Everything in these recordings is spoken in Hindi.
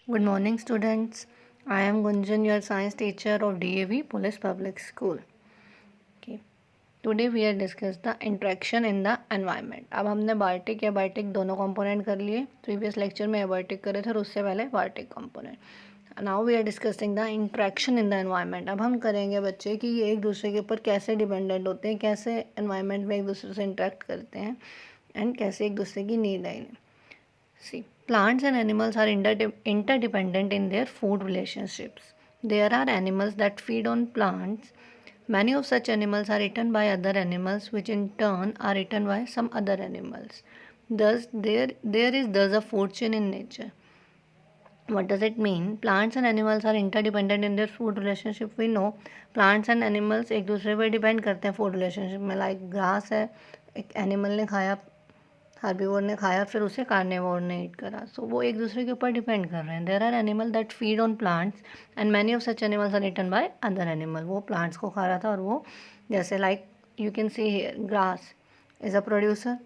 Good morning, students. I am Gunjan, your science teacher of DAV Police Public School. Okay. Today we are discuss the interaction in the environment. अब हमने बायोटिक या बायोटिक दोनों कंपोनेंट कर लिए. प्रीवियस लेक्चर में एबायोटिक करे थे और उससे पहले biotic component. Now we are discussing the interaction in the environment. अब हम करेंगे बच्चे कि ये एक दूसरे के ऊपर कैसे डिपेंडेंट होते हैं, कैसे एनवायरनमेंट में एक दूसरे से इंटरेक्ट करते हैं एंड कैसे एक दूसरे की नीड है. See, plants and animals are interdependent in their food relationships. There are animals that feed on plants. Many of such animals are eaten by other animals, which in turn are eaten by some other animals. Thus, there is thus a food chain in nature. What does it mean? Plants and animals are interdependent in their food relationship. We know plants and animals एक दूसरे पर डिपेंड करते हैं फूड रिलेशनशिप में. लाइक ग्रास है, एक एनिमल ने खाया, हार्बीवोर ने खाया, फिर उसे कार्निवोर ने ईट करा. सो वो एक दूसरे के ऊपर डिपेंड कर रहे हैं. There are animal that feed on plants and many of such animals are eaten by other animal. वो प्लांट्स को खा रहा था और वो जैसे like you can see here grass is a producer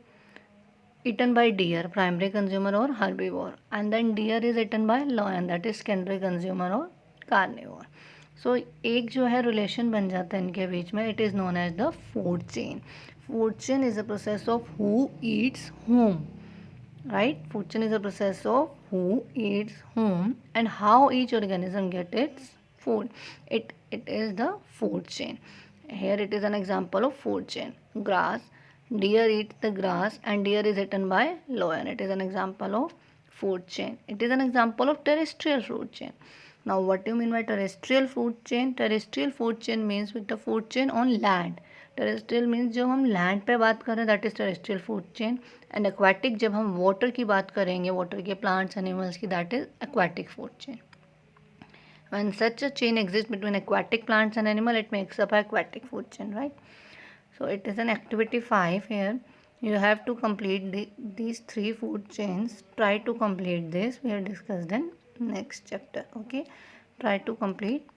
eaten by deer, primary consumer or herbivore, and then deer is eaten by lion, that is secondary consumer or carnivore. So एक जो है रिलेशन बन जाता है इनके बीच में. It is known as the food chain. Food chain is a process of who eats whom, right? Food chain is a process of who eats whom and how each organism get its food. It is the food chain. Here it is an example of food chain. Grass, deer eats the grass and deer is eaten by lion. It is an example of food chain. It is an example of terrestrial food chain. Now what do you mean by terrestrial food chain? Terrestrial food chain means with the food chain on land. Terrestrial means जब हम लैंड पे बात करें that is terrestrial food chain. And aquatic जब हम वाटर की बात करेंगे, वाटर के प्लांट्स एनिमल्स की, that is aquatic food chain. When such a chain exists between aquatic plants and animal, it makes up an aquatic food chain, right? So it is an activity 5 here. You have to complete these 3 food chains. Try to complete this. We have discussed in next chapter. Okay. Try to complete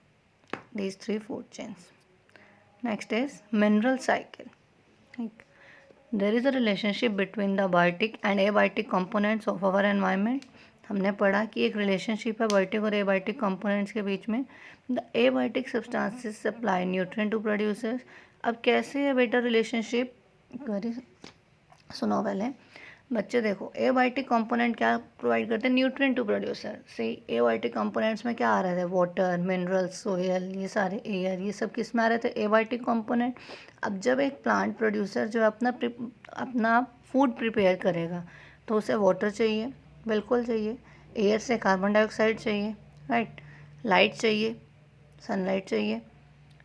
these 3 food chains. Next is mineral cycle. Like, there is a relationship between the biotic and abiotic components of our environment. हमने पढ़ा कि एक रिलेशनशिप है बायोटिक और एबायोटिक कंपोनेंट्स के बीच में. The abiotic substances supply nutrient to producers. अब कैसे है बेटा रिलेशनशिप, सुनो पहले बच्चे. देखो एबायोटिक कंपोनेंट क्या प्रोवाइड करते हैं, न्यूट्रिएंट टू प्रोड्यूसर. से एबायोटिक कंपोनेंट्स में क्या आ रहे थे, वाटर, मिनरल, सोयल, ये सारे एयर, ये सब किस में आ रहे थे, एबायोटिक कंपोनेंट. अब जब एक प्लांट प्रोड्यूसर जो अपना फूड प्रिपेयर करेगा तो उसे वाटर चाहिए, बिल्कुल चाहिए. एयर से कार्बन डाइऑक्साइड चाहिए, राइट. लाइट चाहिए, सनलाइट चाहिए.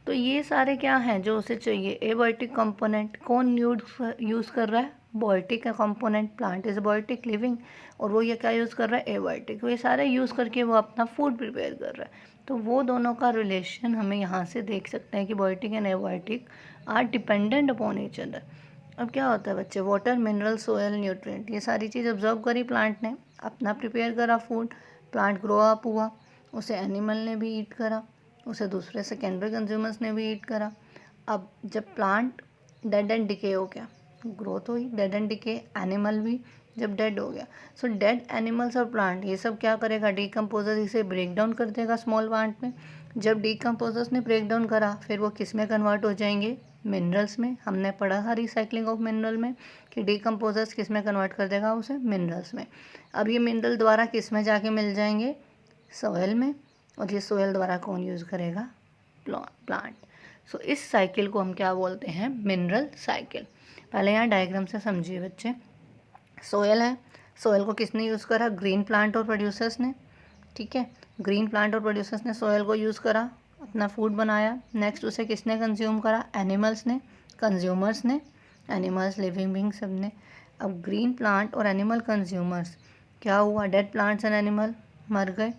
तो ये सारे क्या हैं जो उसे चाहिए. एबायोटिक कंपोनेंट कौन यूज़ कर रहा है, बायोटिक का component. Plant is biotic living और वो ये क्या यूज़ कर रहा है, एबायोटिक. वो ये सारे यूज़ करके वो अपना फूड प्रिपेयर कर रहा है. तो वो दोनों का रिलेशन हमें यहाँ से देख सकते हैं कि biotic and abiotic are dependent upon each other. अब क्या होता है बच्चे, वाटर, मिनरल, सोयल, न्यूट्रिएंट, ये सारी चीज़ ऑब्जर्व करी प्लांट ने, अपना प्रिपेयर करा फूड. प्लांट ग्रो अप हुआ, उसे एनिमल ने भी ईट करा, उसे दूसरे सेकेंडरी कंज्यूमर्स ने भी ईट करा. अब जब प्लांट डेड एंड डिके हो गया, ग्रोथ हुई, डेड एंड डिके, एनिमल भी जब डेड हो गया. सो डेड एनिमल्स और प्लांट ये सब क्या करेगा, डीकम्पोजर इसे ब्रेक डाउन कर देगा स्मॉल प्लांट में. जब डीकम्पोजर्स ने ब्रेक डाउन करा फिर वो किस में कन्वर्ट हो जाएंगे, मिनरल्स में. हमने पढ़ा था रिसाइकलिंग ऑफ मिनरल में कि डीकम्पोजर्स किस में कन्वर्ट कर देगा उसे, मिनरल्स में. अब ये मिनरल द्वारा किस में जाके मिल जाएंगे, सॉयल में. और ये सोयल द्वारा कौन यूज़ करेगा, प्लांट. सो इस साइकिल को हम क्या बोलते हैं, मिनरल साइकिल. पहले यहाँ डायग्राम से समझिए बच्चे. सोयल है, सोयल को किसने यूज़ करा, ग्रीन प्लांट और प्रोड्यूसर्स ने. ठीक है, ग्रीन प्लांट और प्रोड्यूसर्स ने सोयल को यूज़ करा, अपना फूड बनाया. नेक्स्ट उसे किसने कंज्यूम करा, एनिमल्स ने, कंज्यूमर्स ने, एनिमल्स, लिविंग बींग सब ने. अब ग्रीन प्लांट और एनिमल कंज्यूमर्स, क्या हुआ, डेड प्लांट्स एंड एनिमल मर गए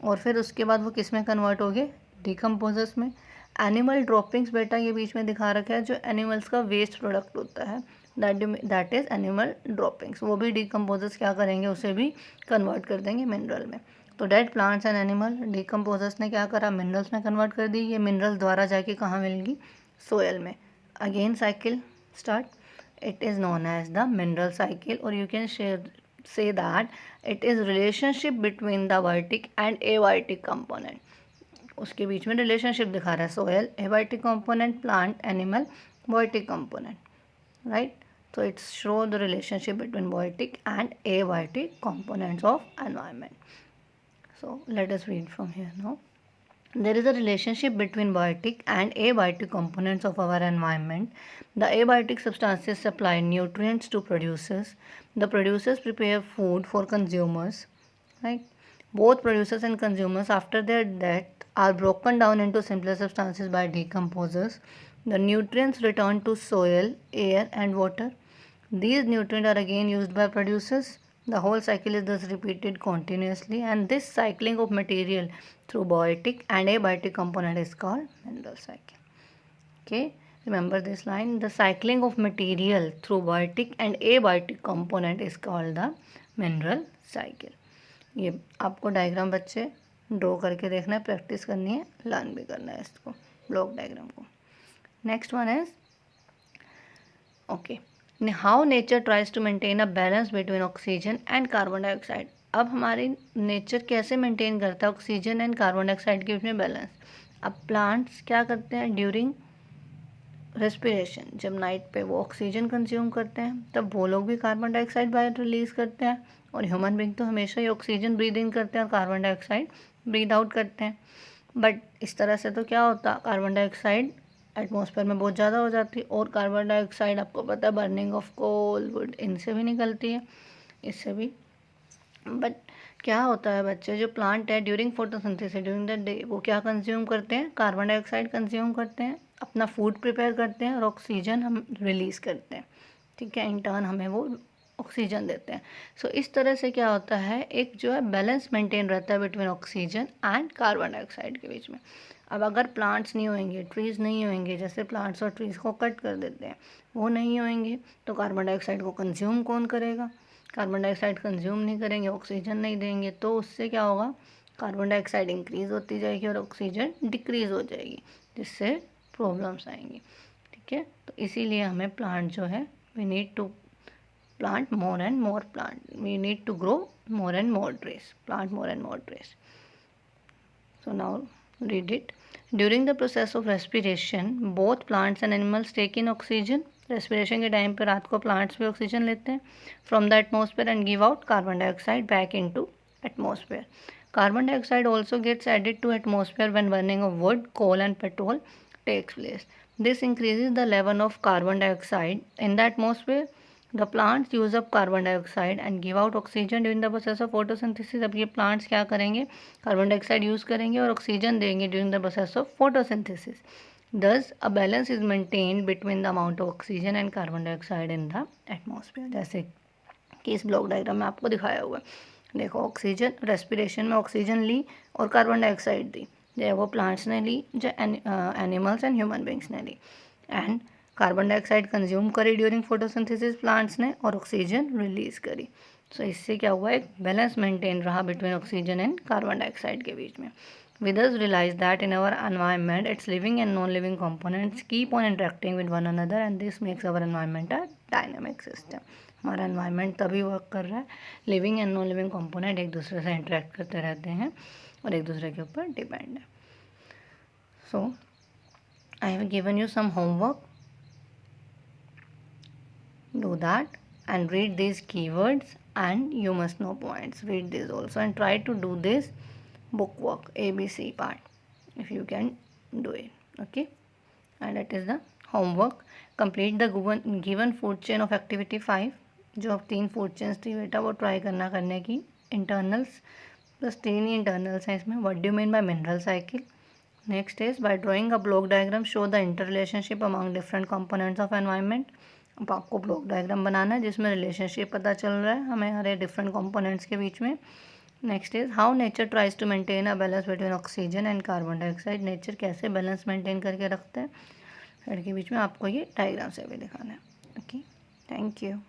और फिर उसके बाद वो किस में कन्वर्ट हो गए, डिकम्पोजर्स में. एनिमल ड्रॉपिंग्स बेटा ये बीच में दिखा रखा है, जो एनिमल्स का वेस्ट प्रोडक्ट होता है, दैट इज़ एनिमल ड्रॉपिंग्स. वो भी डिकम्पोजर्स क्या करेंगे, उसे भी कन्वर्ट कर देंगे मिनरल में. तो dead plants and animal decomposers ने क्या करा, मिनरल्स में कन्वर्ट कर दी. ये मिनरल द्वारा जाके कहाँ मिलेगी, सोयल में. Again cycle start. It is known as the mineral cycle. और you can share say that it is relationship between the vertic and abiotic component. उसके बीच में रिलेशनशिप दिखा रहा है, soil abiotic component, plant, animal, biotic component, right? So it's show the relationship between biotic and abiotic components of environment. So let us read from here now. There is a relationship between biotic and abiotic components of our environment. The abiotic substances supply nutrients to producers. The producers prepare food for consumers. Right? Both producers and consumers, after their death, are broken down into simpler substances by decomposers. The nutrients return to soil, air, and water. These nutrients are again used by producers. The whole cycle is thus repeated continuously, and this cycling of material through biotic and abiotic component is called mineral cycle. Okay, remember this line. The cycling of material through biotic and abiotic component is called the mineral cycle. ये आपको डायग्राम बच्चे ड्रॉ करके देखना है, प्रैक्टिस करनी है, लर्न भी करना है इसको, ब्लॉक डायग्राम को. Next one is okay, how nature tries to maintain a balance between oxygen and carbon dioxide. अब हमारी नेचर कैसे मेंटेन करता है ऑक्सीजन एंड कार्बन डाइऑक्साइड के बीच में बैलेंस. अब प्लांट्स क्या करते हैं ड्यूरिंग रेस्पिरेशन, जब नाइट पे वो ऑक्सीजन कंज्यूम करते हैं तब वो लोग भी कार्बन डाइऑक्साइड बाहर रिलीज़ करते हैं, और ह्यूमन बीइंग तो हमेशा ही ऑक्सीजन ब्रीद इन करते हैं और कार्बन डाइऑक्साइड ब्रीद आउट करते हैं. बट इस तरह से तो क्या होता, कार्बन डाइऑक्साइड एटमॉस्फेयर में बहुत ज़्यादा हो जाती है, और कार्बन डाइऑक्साइड आपको पता है बर्निंग ऑफ कोल वुड इनसे भी निकलती है, इससे भी. बट क्या होता है बच्चे, जो प्लांट है during photosynthesis during the day वो क्या कंज्यूम करते हैं, कार्बन डाइऑक्साइड कंज्यूम करते हैं, अपना फूड प्रिपेयर करते हैं और ऑक्सीजन हम रिलीज़ करते हैं. ठीक है, इन टर्न हमें वो ऑक्सीजन देते हैं. सो इस तरह से क्या होता है, एक जो है बैलेंस मेंटेन रहता है between oxygen and carbon dioxide के बीच में. अब अगर प्लांट्स नहीं होंगे, ट्रीज़ नहीं होंगे, जैसे प्लांट्स और ट्रीज़ को कट कर देते हैं, वो नहीं होंगे तो कार्बन डाइऑक्साइड को कंज्यूम कौन करेगा. कार्बन डाइऑक्साइड कंज्यूम नहीं करेंगे, ऑक्सीजन नहीं देंगे, तो उससे क्या होगा, कार्बन डाइऑक्साइड इंक्रीज़ होती जाएगी और ऑक्सीजन डिक्रीज़ हो जाएगी, जिससे प्रॉब्लम्स आएंगी. ठीक है, तो इसीलिए हमें प्लांट जो है we need to plant more and more plant, we need to grow more and more trees, plant more and more trees. So now read it. During the process of respiration both plants and animals take in oxygen. respiration के टाइम पे रात को plants भी ऑक्सीजन लेते हैं from the atmosphere and give out carbon dioxide back into atmosphere. Carbon dioxide also gets added to atmosphere when burning of wood, coal and petrol takes place. This increases the level of carbon dioxide in the atmosphere. The plants use up carbon dioxide and give out oxygen during the process of photosynthesis. अब ये plants क्या करेंगे, कार्बन डाइऑक्साइड यूज़ करेंगे और ऑक्सीजन देंगे during the process of photosynthesis. Thus a balance is maintained between the amount of oxygen and carbon dioxide in the atmosphere. जैसे कि इस ब्लॉक डायग्राम में आपको दिखाया हुआ है. देखो, ऑक्सीजन रेस्पिरेशन में ऑक्सीजन ली और कार्बन डाइऑक्साइड दी, जो वो प्लांट्स ने ली, जो एनिमल्स एंड ह्यूमन बींग्स ने ली, एंड कार्बन डाइऑक्साइड कंज्यूम करी ड्यूरिंग फोटोसिंथेसिस प्लांट्स ने और ऑक्सीजन रिलीज़ करी. सो इससे क्या हुआ, एक बैलेंस मेंटेन रहा between oxygen and carbon dioxide के बीच में. We thus realize that in our environment its living and non-living components keep on interacting with one another and this makes our environment a dynamic system. हमारा environment तभी वर्क कर रहा है, living and non living component एक दूसरे से इंटरेक्ट करते रहते हैं और एक दूसरे के ऊपर डिपेंड है. So I have given you some homework. Do that and read these keywords and you must know points. Read these also and try to do this book work ABC part if you can do it. Okay, and that is the homework. Complete the given food chain of activity 5. जो अब 3 फूड चेन्स थी बेटा वो ट्राई करने की. इंटरनल्स प्लस 3 ही इंटरनल्स हैं इसमें. What do mean by mineral cycle. Next is by drawing a block diagram show the inter relationship among different components of environment. अब आपको ब्लॉक डायग्राम बनाना है जिसमें रिलेशनशिप पता चल रहा है हमें हर एक कंपोनेंट्स के बीच में. Next is how nature tries to maintain a balance between oxygen and carbon dioxide. Nature कैसे बैलेंस मेंटेन करके रखते हैं साइड के बीच में, आपको ये डायग्राम से भी दिखाना है. Okay, thank you.